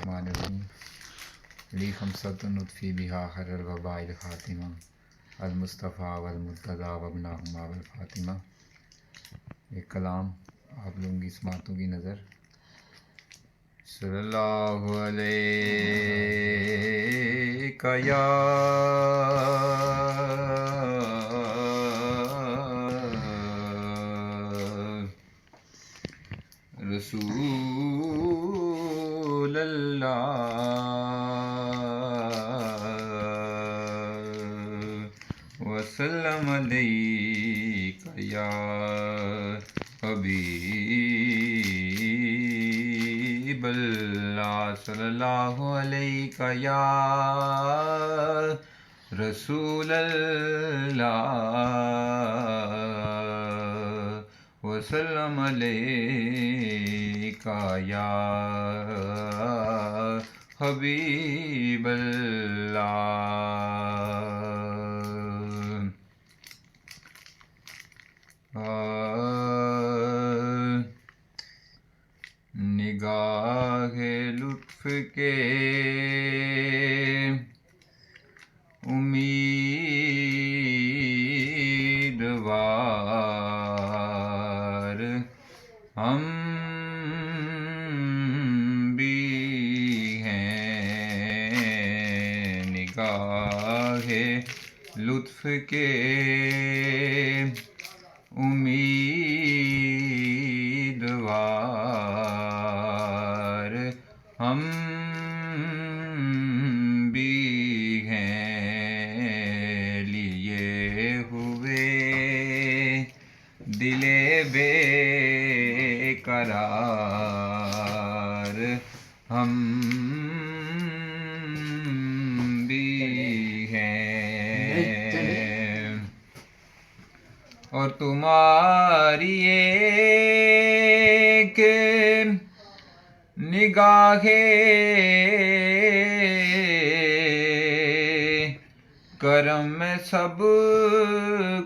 الرحمن الرحیم لی خمسۃ نطفی بہا خیر الوباء الخاتمہ المصطفیٰ والمرتضیٰ وابناہما والفاطمہ۔ ایک کلام آپ لوگوں کی سماعتوں کی نظر۔ صلی اللہ علیہ یا رسول اللہ وسلم علیک یا حبیب اللہ، صلی اللہ علیہ یا رسول اللہ وسلم علیک یا حبیب اللہ۔ نگاہ لطف کے امیدوار ہم بھی ہیں، نگاہ لطف کے امیدوار ہم بھی ہیں، لیے ہوئے دل بے قرار ہم بھی ہیں، اور تمہاری ایک نگاہ کرم میں سب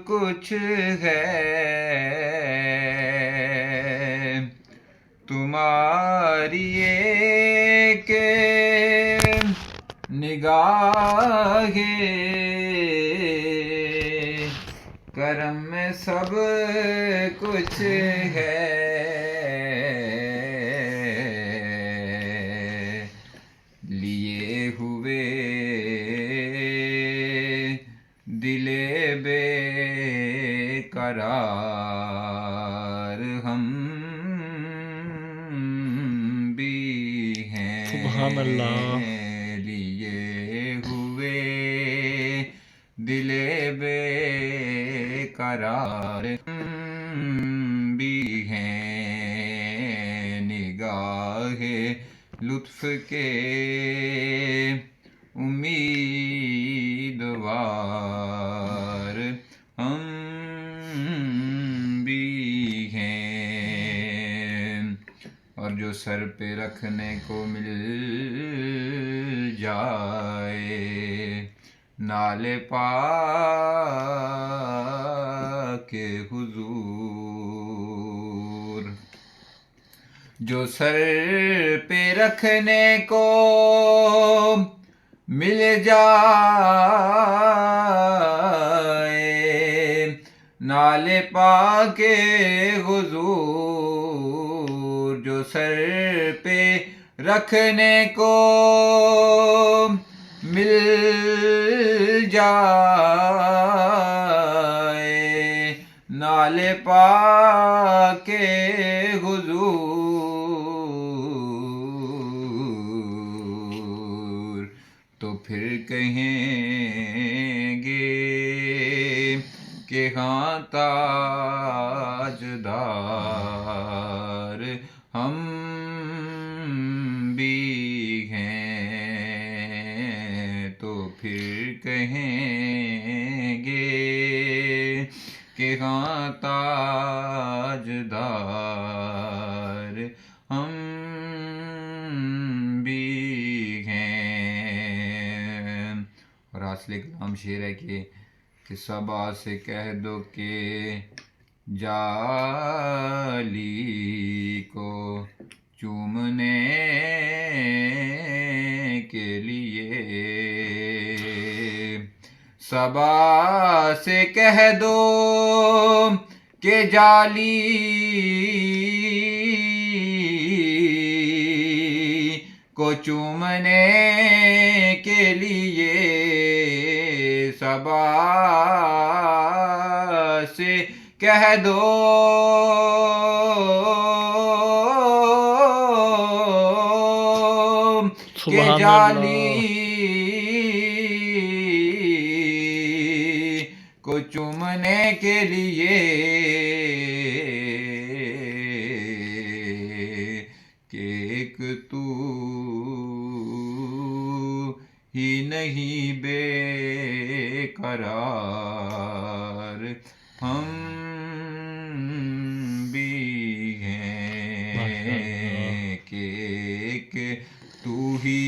کچھ ہے، تمہاری ایک نگاہ کرم میں سب کچھ ہے، لیے ہوئے دل بے قرار ہم بھی ہیں، سبحان اللہ، لیے ہوئے دل بے قرار ہم بھی ہیں، نگاہ لطف کے امیدوار ہم بھی ہیں، اور جو سر پہ رکھنے کو مل جائے نالے پاک حضور، جو سر پہ رکھنے کو مل جائے نالے پاک حضور، جو سر پہ رکھنے کو مل جائے نالے پاک حضور، تو پھر کہیں گے کہ ہاں تاجدار ہم بھی ہیں، تو پھر کہیں گے کہ ہاں تاجدار ہم بھی ہیں۔ اور اصل کلام شعر ہے کہ صبا سے کہہ دو کہ جالی کو چومنے صبا سے کہہ دو کہ جالی کو چومنے کے لیے صبا سے کہہ دو کہ جالی کو چومنے کے لیے کہ ایک تو ہی نہیں بے قرار ہم بھی ہیں کہ ایک تو ہی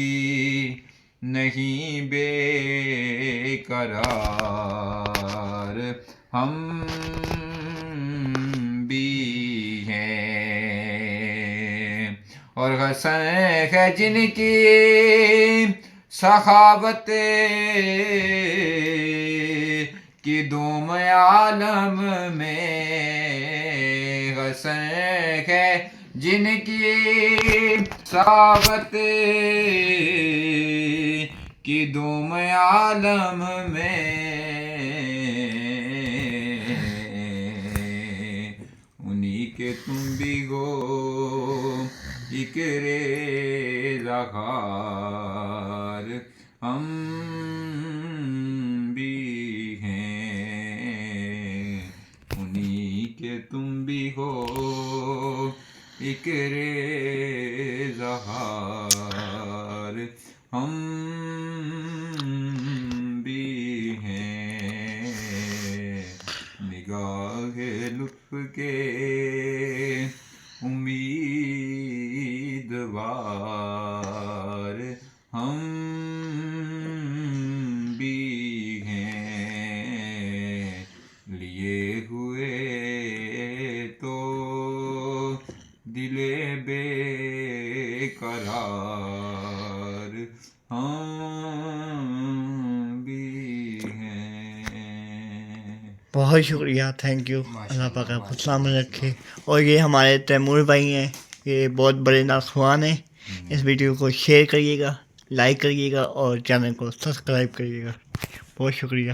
نہیں بے قرار ہم بھی ہیں اور حسن ہے جن کی سخاوت کی دوم عالم میں حسن ہے جن کی سخاوت کی دوم عالم میں انہی کے تم بھی ہو ذکر زخار ہم بھی ہیں انہی کے تم بھی ہو ذکر زخار ہم بھی ہیں نگاہ لطف کے امیدوار ہم بھی ہیں لیے ہوئے تو دل بے قرار ہم بھی ہیں. بہت شکریہ، تھینک یو. اللہ پاک آپ کو سلامت رکھے. اور یہ ہمارے تیمور بھائی ہیں، یہ بہت بڑے ناخوان ہیں. اس ویڈیو کو شیئر کریے گا، لائک کریے گا اور چینل کو سبسکرائب کریے گا. بہت شکریہ.